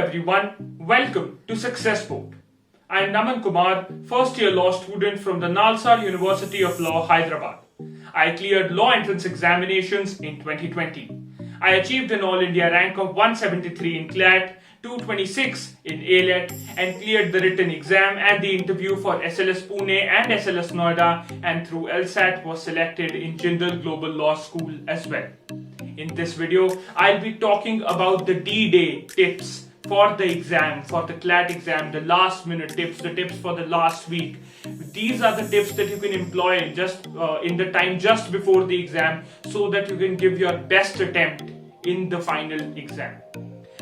everyone, welcome to Success Board. I am Naman Kumar, first year law student from the NALSAR University of Law, Hyderabad. I cleared law entrance examinations in 2020. I achieved an All India rank of 173 in CLAT, 226 in ALET and cleared the written exam and the interview for SLS Pune and SLS Noida, and through LSAT was selected in Jindal Global Law School as well. In this video, I'll be talking about the D-Day tips for the exam, for the CLAT exam, the last minute tips, the tips for the last week. These are the tips that you can employ just in the time just before the exam so that you can give your best attempt in the final exam.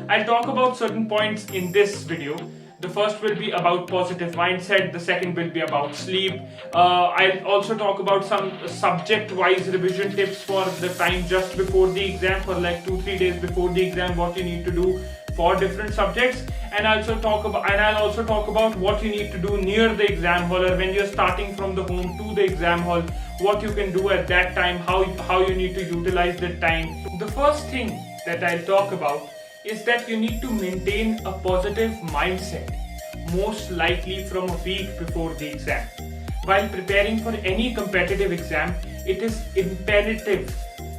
I'll talk about certain points in this video. The first will be about positive mindset, the second will be about sleep. I'll also talk about some subject-wise revision tips for the time just before the exam, for like 2-3 days before the exam, what you need to do for different subjects, and I'll also talk about what you need to do near the exam hall, or when you're starting from the home to the exam hall, what you can do at that time, how you need to utilize that time. The first thing that I'll talk about is that you need to maintain a positive mindset, most likely from a week before the exam. While preparing for any competitive exam, it is imperative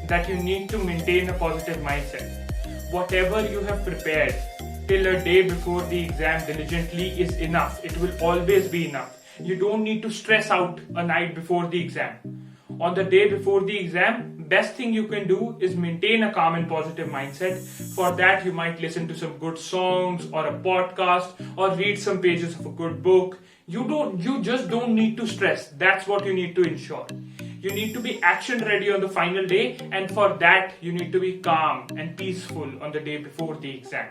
that you need to maintain a positive mindset. Whatever you have prepared till a day before the exam diligently is enough. It will always be enough. You don't need to stress out a night before the exam. On the day before the exam, best thing you can do is maintain a calm and positive mindset. For that, you might listen to some good songs or a podcast or read some pages of a good book. You just don't need to stress. That's what you need to ensure. You need to be action ready on the final day, and for that you need to be calm and peaceful on the day before the exam.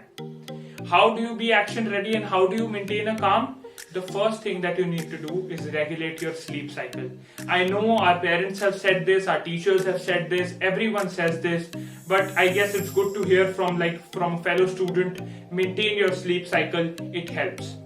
How do you be action ready and how do you maintain a calm? The first thing that you need to do is regulate your sleep cycle. I know our parents have said this, our teachers have said this, everyone says this, but I guess it's good to hear from a fellow student. Maintain your sleep cycle, it helps.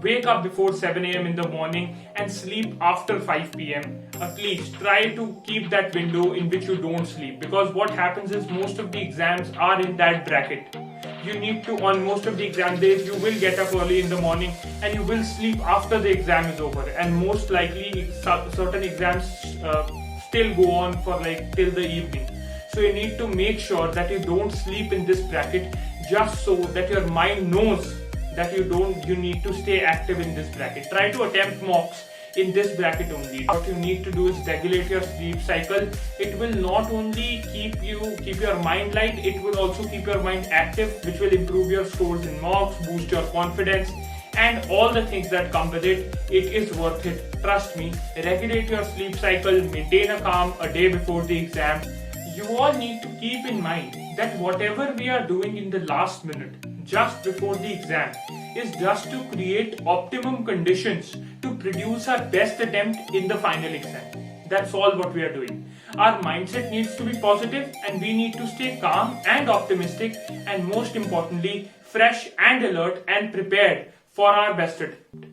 Wake up before 7 a.m. in the morning and sleep after 5 p.m. At least try to keep that window in which you don't sleep, because what happens is most of the exams are in that bracket. You need to, on most of the exam days, you will get up early in the morning and you will sleep after the exam is over, and most likely certain exams still go on for till the evening. So you need to make sure that you don't sleep in this bracket, just so that your mind knows that you need to stay active in this bracket. Try to attempt mocks in this bracket only. What you need to do is regulate your sleep cycle. It will not only keep your mind light, it will also keep your mind active, which will improve your scores in mocks, boost your confidence, and all the things that come with it. It is worth it. Trust me. Regulate your sleep cycle, maintain a calm a day before the exam. You all need to keep in mind that whatever we are doing in the last minute, just before the exam, is just to create optimum conditions to produce our best attempt in the final exam. That's all what we are doing. Our mindset needs to be positive and we need to stay calm and optimistic, and most importantly, fresh and alert and prepared for our best attempt.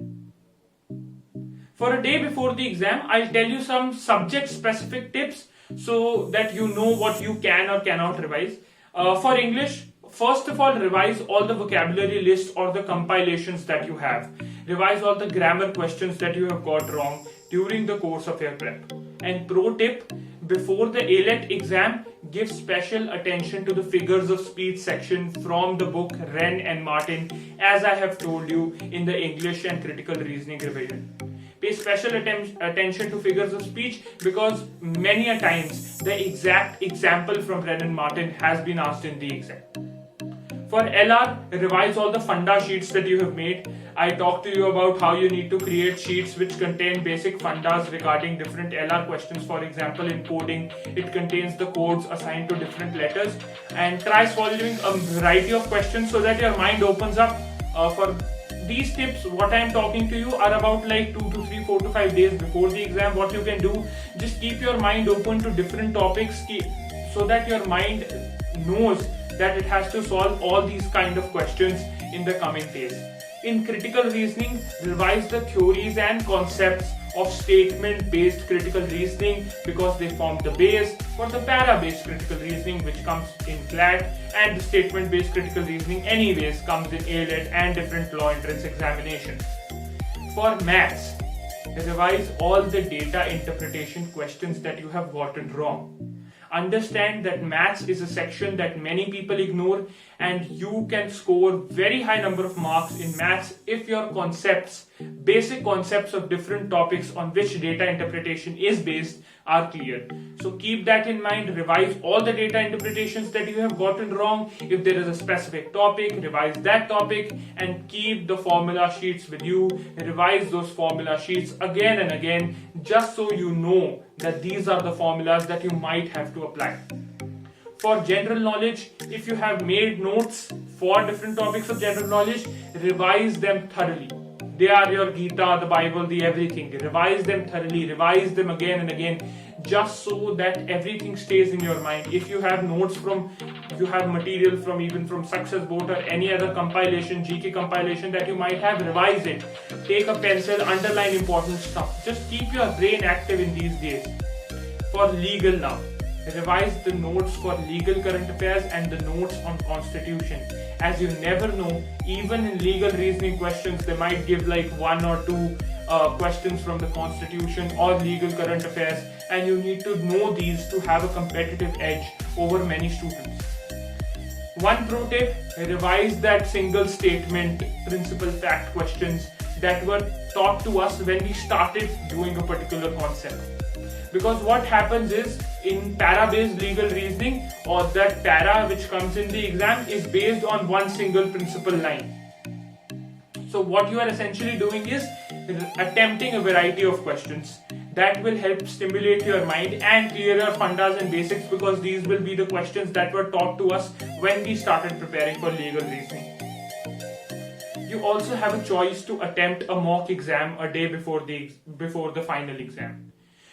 For a day before the exam, I'll tell you some subject specific tips so that you know what you can or cannot revise. For English, first of all, revise all the vocabulary lists or the compilations that you have. Revise all the grammar questions that you have got wrong during the course of your prep. And pro tip, before the ALET exam, give special attention to the figures of speech section from the book Wren and Martin, as I have told you in the English and critical reasoning revision. Pay special attention to figures of speech, because many a times the exact example from Wren and Martin has been asked in the exam. For LR, revise all the funda sheets that you have made. I talked to you about how you need to create sheets which contain basic fundas regarding different LR questions. For example, in coding, it contains the codes assigned to different letters. And try solving a variety of questions so that your mind opens up. For these tips, what I am talking to you are about 2 to 3, 4 to 5 days before the exam. What you can do, just keep your mind open to different topics so that your mind knows that it has to solve all these kind of questions in the coming days. In critical reasoning, revise the theories and concepts of statement-based critical reasoning because they form the base for the para-based critical reasoning which comes in CLAT, and the statement-based critical reasoning anyways comes in ALET and different law entrance examinations. For maths, revise all the data interpretation questions that you have gotten wrong. Understand that maths is a section that many people ignore, and you can score very high number of marks in maths if your concepts, basic concepts of different topics on which data interpretation is based are clear. So keep that in mind, revise all the data interpretations that you have gotten wrong. If there is a specific topic, revise that topic and keep the formula sheets with you. Revise those formula sheets again and again just so you know that these are the formulas that you might have to apply. For general knowledge, if you have made notes for different topics of general knowledge, revise them thoroughly. They are your Gita, the Bible, the everything. Revise them thoroughly, revise them again and again, just so that everything stays in your mind. If you have notes you have material from even from Success Boat or any other compilation, GK compilation that you might have, revise it. Take a pencil, underline important stuff. Just keep your brain active in these days. For legal now, revise the notes for legal current affairs and the notes on constitution. As you never know, even in legal reasoning questions, they might give like one or two questions from the constitution or legal current affairs, and you need to know these to have a competitive edge over many students. One pro tip, revise that single statement principal fact questions that were taught to us when we started doing a particular concept. Because what happens is, in para-based legal reasoning, or that para which comes in the exam is based on one single principal line. So what you are essentially doing is attempting a variety of questions that will help stimulate your mind and clear your fundas and basics, because these will be the questions that were taught to us when we started preparing for legal reasoning. You also have a choice to attempt a mock exam a day before the final exam.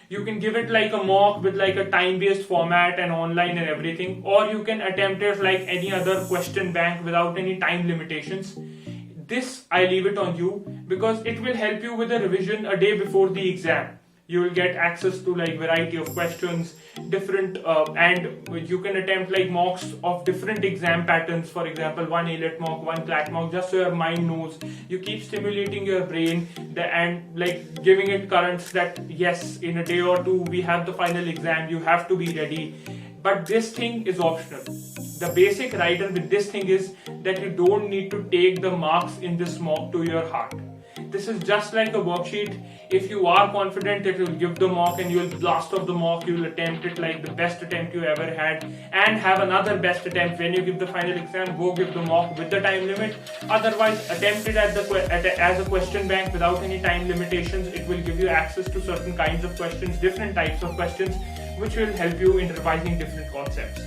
You can give it like a mock with like a time-based format and online and everything, or you can attempt it like any other question bank without any time limitations. This I leave it on you, because it will help you with a revision a day before the exam. You will get access to like variety of questions, different and you can attempt like mocks of different exam patterns. For example, one ALET mock, one CLAT mock, just so your mind knows. You keep stimulating your brain and like giving it currents that yes, in a day or two we have the final exam, you have to be ready. But this thing is optional. The basic rider with this thing is that you don't need to take the marks in this mock to your heart. This is just like a worksheet. If you are confident that you'll give the mock and you'll blast off the mock, you'll attempt it like the best attempt you ever had and have another best attempt when you give the final exam, go give the mock with the time limit. Otherwise, attempt it as a question bank without any time limitations. It will give you access to certain kinds of questions, different types of questions, which will help you in revising different concepts.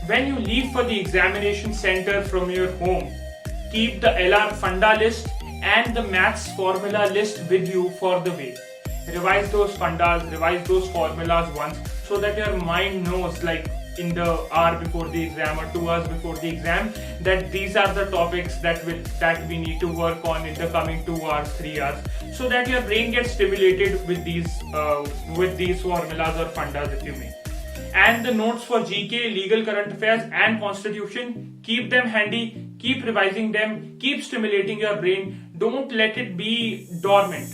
When you leave for the examination center from your home, keep the LR funda list and the maths formula list with you for the way. Revise those fundas, revise those formulas once, so that your mind knows, like in the hour before the exam or 2 hours before the exam, that these are the topics that we need to work on in the coming 2 hours, 3 hours, so that your brain gets stimulated with these formulas or fundas, if you may. And the notes for GK, legal current affairs and constitution, keep them handy, keep revising them, keep stimulating your brain. Don't let it be dormant.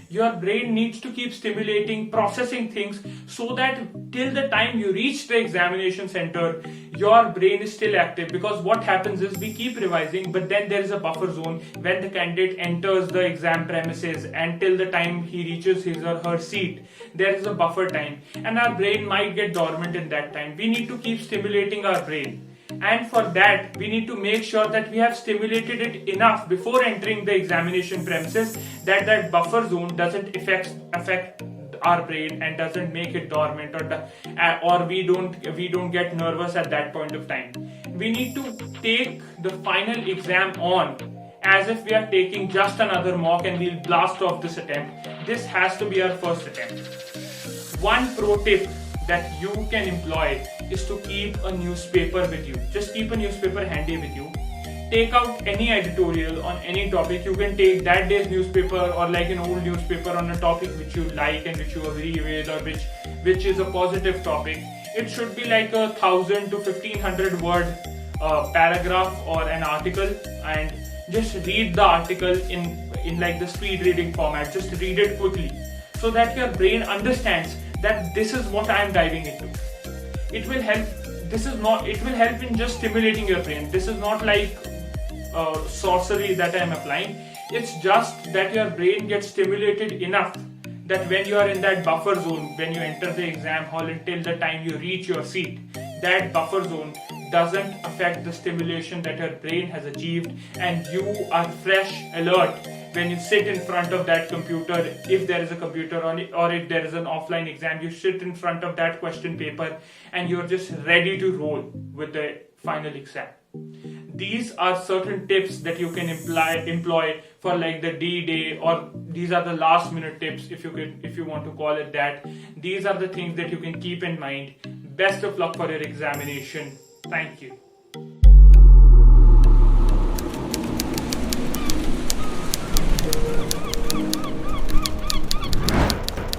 Your brain needs to keep stimulating, processing things, so that till the time you reach the examination center, your brain is still active. Because what happens is, we keep revising, but then there is a buffer zone when the candidate enters the exam premises, and till the time he reaches his or her seat, there is a buffer time, and our brain might get dormant in that time. We need to keep stimulating our brain. And for that, we need to make sure that we have stimulated it enough before entering the examination premises that that buffer zone doesn't affect our brain and doesn't make it dormant, or we don't get nervous at that point of time. We need to take the final exam on as if we are taking just another mock and we'll blast off this attempt. This has to be our first attempt. One pro tip that you can employ is to keep a newspaper with you. Just keep a newspaper handy with you. take out any editorial on any topic. You can take that day's newspaper or like an old newspaper on a topic which you like and which you agree with, or which is a positive topic. It should be like 1,000 to 1,500 word paragraph or an article, and just read the article in like the speed reading format. Just read it quickly so that your brain understands that this is what I am diving into. It will help. It will help in just stimulating your brain. This is not like sorcery that I am applying. It's just that your brain gets stimulated enough that when you are in that buffer zone, when you enter the exam hall until the time you reach your seat, that buffer zone doesn't affect the stimulation that your brain has achieved, and you are fresh, alert when you sit in front of that computer. If there is a computer on it, or if there is an offline exam, you sit in front of that question paper and you're just ready to roll with the final exam. These are certain tips that you can employ for like the D-Day, or these are the last minute tips if you want to call it that. These are the things that you can keep in mind. Best of luck for your examination. Thank you.